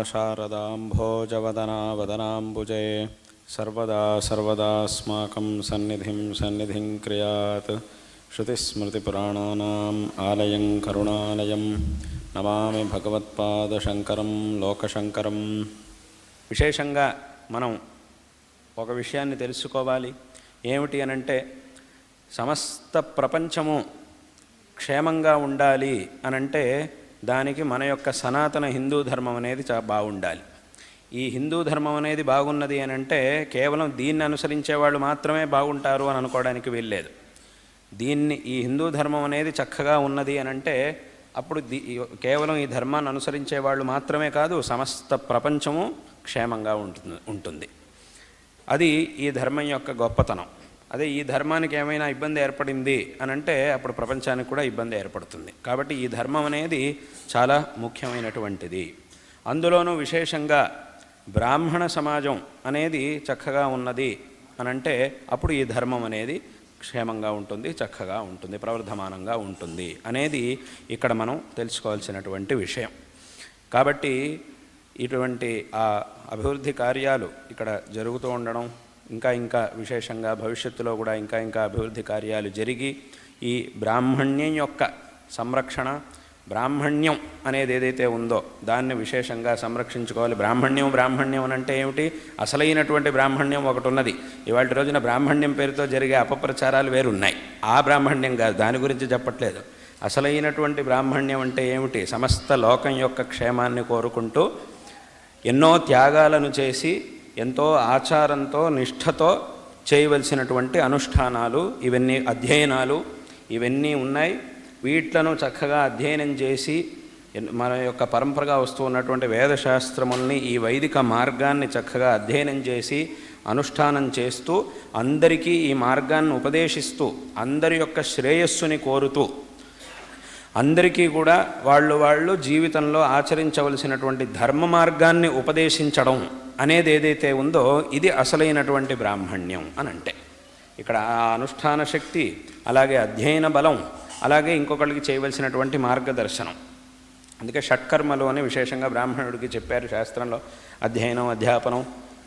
शारदाम्भोजवदनावदनाम्बुजे सर्वदा सर्वदास्माकं सन्निधिं क्रियात् श्रुतिस्मृतिपुराणानाम् आलयं करुणालयं नमामि भगवत्पादशङ्करं लोकशङ्करं। విశేషంగా మనం ఒక విషయాన్ని తెలుసుకోవాలి. ఏమిటి అనంటే సమస్త ప్రపంచము క్షేమంగా ఉండాలి అనంటే దానికి మన యొక్క సనాతన హిందూ ధర్మం అనేది బాగుండాలి. ఈ హిందూ ధర్మం అనేది బాగున్నది అని అంటే కేవలం దీన్ని అనుసరించే వాళ్ళు మాత్రమే బాగుంటారు అని అనుకోవడానికి వీల్లేదు. ఈ హిందూ ధర్మం అనేది చక్కగా ఉన్నది అని అంటే అప్పుడు కేవలం ఈ ధర్మాన్ని అనుసరించే వాళ్ళు మాత్రమే కాదు, సమస్త ప్రపంచము క్షేమంగా ఉంటుంది. అది ఈ ధర్మం యొక్క గొప్పతనం. అదే ఈ ధర్మానికి ఏమైనా ఇబ్బంది ఏర్పడింది అని అంటే అప్పుడు ప్రపంచానికి కూడా ఇబ్బంది ఏర్పడుతుంది. కాబట్టి ఈ ధర్మం అనేది చాలా ముఖ్యమైనటువంటిది. అందులోనూ విశేషంగా బ్రాహ్మణ సమాజం అనేది చక్కగా ఉన్నది అనంటే అప్పుడు ఈ ధర్మం అనేది క్షేమంగా ఉంటుంది, చక్కగా ఉంటుంది, ప్రవర్ధమానంగా ఉంటుంది అనేది ఇక్కడ మనం తెలుసుకోవాల్సినటువంటి విషయం. కాబట్టి ఇటువంటి ఆ అభివృద్ధి కార్యాలు ఇక్కడ జరుగుతూ ఉండడం, ఇంకా విశేషంగా భవిష్యత్తులో కూడా ఇంకా అభివృద్ధి కార్యాలు జరిగి ఈ బ్రాహ్మణ్యం యొక్క సంరక్షణ, బ్రాహ్మణ్యం అనేది ఏదైతే ఉందో దాన్ని విశేషంగా సంరక్షించుకోవాలి. బ్రాహ్మణ్యం అని అంటే ఏమిటి? అసలైనటువంటి బ్రాహ్మణ్యం ఒకటి ఉన్నది. ఇవాళ రోజున బ్రాహ్మణ్యం పేరుతో జరిగే అపప్రచారాలు వేరున్నాయి. ఆ బ్రాహ్మణ్యం కాదు, దాని గురించి చెప్పట్లేదు. అసలైనటువంటి బ్రాహ్మణ్యం అంటే ఏమిటి? సమస్త లోకం యొక్క క్షేమాన్ని కోరుకుంటూ ఎన్నో త్యాగాలను చేసి ఎంతో ఆచారంతో నిష్ఠతో చేయవలసినటువంటి అనుష్ఠానాలు, ఇవన్నీ అధ్యయనాలు ఇవన్నీ ఉన్నాయి. వీట్లను చక్కగా అధ్యయనం చేసి మన యొక్క పరంపరగా వస్తూ ఉన్నటువంటి వేదశాస్త్రముల్ని, ఈ వైదిక మార్గాన్ని చక్కగా అధ్యయనం చేసి అనుష్ఠానం చేస్తూ అందరికీ ఈ మార్గాన్ని ఉపదేశిస్తూ అందరి యొక్క శ్రేయస్సుని కోరుతూ అందరికీ కూడా వాళ్ళు జీవితంలో ఆచరించవలసినటువంటి ధర్మ మార్గాన్ని ఉపదేశించడం అనేది ఏదైతే ఉందో ఇది అసలైనటువంటి బ్రాహ్మణ్యం అని అంటే. ఇక్కడ ఆ అనుష్ఠాన శక్తి, అలాగే అధ్యయన బలం, అలాగే ఇంకొకళ్ళకి చేయవలసినటువంటి మార్గదర్శనం. అందుకే షట్కర్మలు అని విశేషంగా బ్రాహ్మణుడికి చెప్పారు శాస్త్రంలో. అధ్యయనం, అధ్యాపనం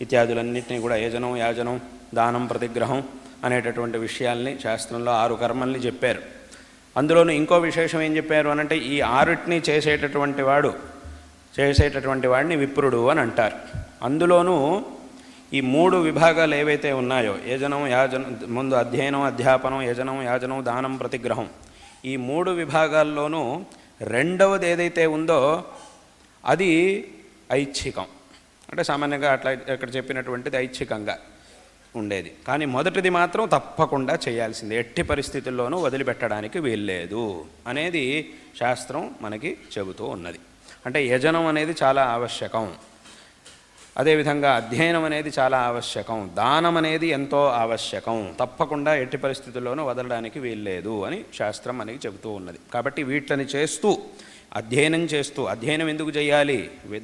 ఇత్యాదులన్నింటినీ కూడా యజనం, యాజనం, దానం, ప్రతిగ్రహం అనేటటువంటి విషయాల్ని శాస్త్రంలో 6 కర్మల్ని చెప్పారు. అందులోనూ ఇంకో విశేషం ఏం చెప్పారు అనంటే ఈ 6టిని చేసేటటువంటి వాడిని విప్రుడు అని అంటారు. అందులోనూ ఈ 3 విభాగాలు ఏవైతే ఉన్నాయో, యజనం, యాజనం, ముందు అధ్యయనం, అధ్యాపనం, యజనం, యాజనం, దానం, ప్రతిగ్రహం, ఈ 3 విభాగాల్లోనూ రెండవది ఏదైతే ఉందో అది ఐచ్ఛికం. అంటే సామాన్యంగా అట్లా ఇక్కడ చెప్పినటువంటిది ఐచ్ఛికంగా ఉండేది. కానీ మొదటిది మాత్రం తప్పకుండా చేయాల్సిందే, ఎట్టి పరిస్థితుల్లోనూ వదిలిపెట్టడానికి వీల్లేదు అనేది శాస్త్రం మనకి చెబుతూ ఉన్నది. అంటే యజనం అనేది చాలా ఆవశ్యకం, అదేవిధంగా అధ్యయనం అనేది చాలా ఆవశ్యకం, దానం అనేది ఎంతో ఆవశ్యకం, తప్పకుండా ఎట్టి పరిస్థితుల్లోనూ వదలడానికి వీల్లేదు అని శాస్త్రం మనకి చెబుతూ ఉన్నది. కాబట్టి వీటిని చేస్తూ అధ్యయనం ఎందుకు చేయాలి?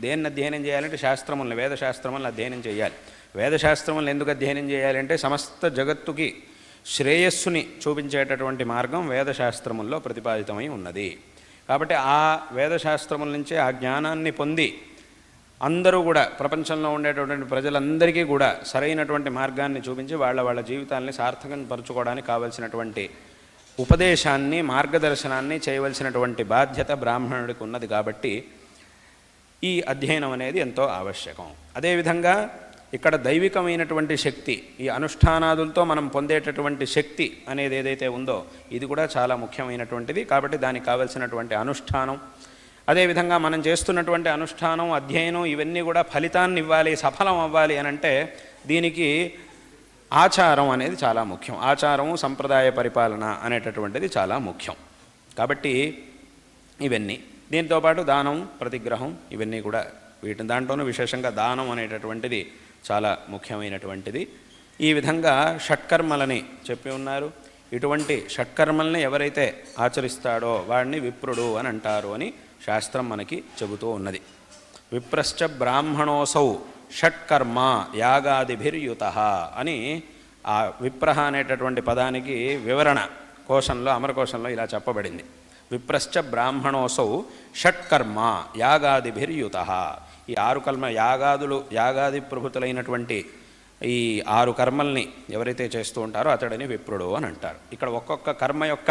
దేన్ని అధ్యయనం చేయాలంటే శాస్త్రములను, వేదశాస్త్రములను అధ్యయనం చేయాలి. వేదశాస్త్రములను ఎందుకు అధ్యయనం చేయాలంటే సమస్త జగత్తుకి శ్రేయస్సుని చూపించేటటువంటి మార్గం వేదశాస్త్రముల్లో ప్రతిపాదితమై ఉన్నది. కాబట్టి ఆ వేదశాస్త్రముల నుంచే ఆ జ్ఞానాన్ని పొంది అందరూ కూడా ప్రపంచంలో ఉండేటటువంటి ప్రజలందరికీ కూడా సరైనటువంటి మార్గాన్ని చూపించి వాళ్ళ జీవితాన్ని సార్థకం పరుచుకోవడానికి కావలసినటువంటి ఉపదేశాన్ని, మార్గదర్శనాన్ని చేయవలసినటువంటి బాధ్యత బ్రాహ్మణుడికి ఉన్నది. కాబట్టి ఈ అధ్యయనం అనేది ఎంతో ఆవశ్యకం. అదేవిధంగా ఇక్కడ దైవికమైనటువంటి శక్తి, ఈ అనుష్ఠానాదులతో మనం పొందేటటువంటి శక్తి అనేది ఏదైతే ఉందో ఇది కూడా చాలా ముఖ్యమైనటువంటిది. కాబట్టి దానికి కావలసినటువంటి అనుష్ఠానం, అదేవిధంగా మనం చేస్తున్నటువంటి అనుష్ఠానం, అధ్యయనం ఇవన్నీ కూడా ఫలితాన్ని ఇవ్వాలి, సఫలం అవ్వాలి అని అంటే దీనికి ఆచారం అనేది చాలా ముఖ్యం. ఆచారము, సంప్రదాయ పరిపాలన అనేటటువంటిది చాలా ముఖ్యం. కాబట్టి ఇవన్నీ, దీంతోపాటు దానం, ప్రతిగ్రహం ఇవన్నీ కూడా దాంట్లోనూ విశేషంగా దానం అనేటటువంటిది చాలా ముఖ్యమైనటువంటిది. ఈ విధంగా షట్కర్మలని చెప్పి ఉన్నారు. ఇటువంటి షట్కర్మల్ని ఎవరైతే ఆచరిస్తాడో వాడిని విప్రుడు అని అంటారు అని శాస్త్రం మనకి చెబుతూ ఉన్నది. విప్రశ్చ బ్రాహ్మణోసౌ షట్కర్మ యాగాదిభిర్యుత అని ఆ విప్రహ అనేటటువంటి పదానికి వివరణ కోశంలో, అమరకోశంలో ఇలా చెప్పబడింది. విప్రశ్చ బ్రాహ్మణోసౌ షట్కర్మ యాగాదిభిర్యుత. ఈ 6 యాగాది ప్రభుతులైనటువంటి ఈ 6 కర్మల్ని ఎవరైతే చేస్తూ ఉంటారో అతడిని విప్రుడు అని అంటారు. ఇక్కడ ఒక్కొక్క కర్మ యొక్క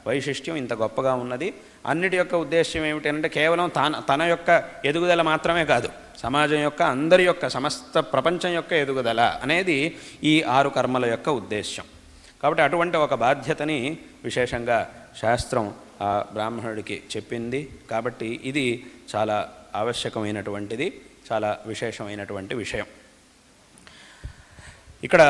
వైశిష్ట్యం ఇంత గొప్పగా ఉన్నది. అన్నిటి యొక్క ఉద్దేశ్యం ఏమిటంటే కేవలం తన యొక్క ఎదుగుదల మాత్రమే కాదు, సమాజం యొక్క అందరి యొక్క సమస్త ప్రపంచం యొక్క ఎదుగుదల అనేది ఈ 6 కర్మల యొక్క ఉద్దేశ్యం. కాబట్టి అటువంటి ఒక బాధ్యతని విశేషంగా శాస్త్రం ఆ బ్రాహ్మణుడికి చెప్పింది. కాబట్టి ఇది చాలా ఆవశ్యకమైనటువంటిది, చాలా విశేషమైనటువంటి విషయం. ఇక్కడ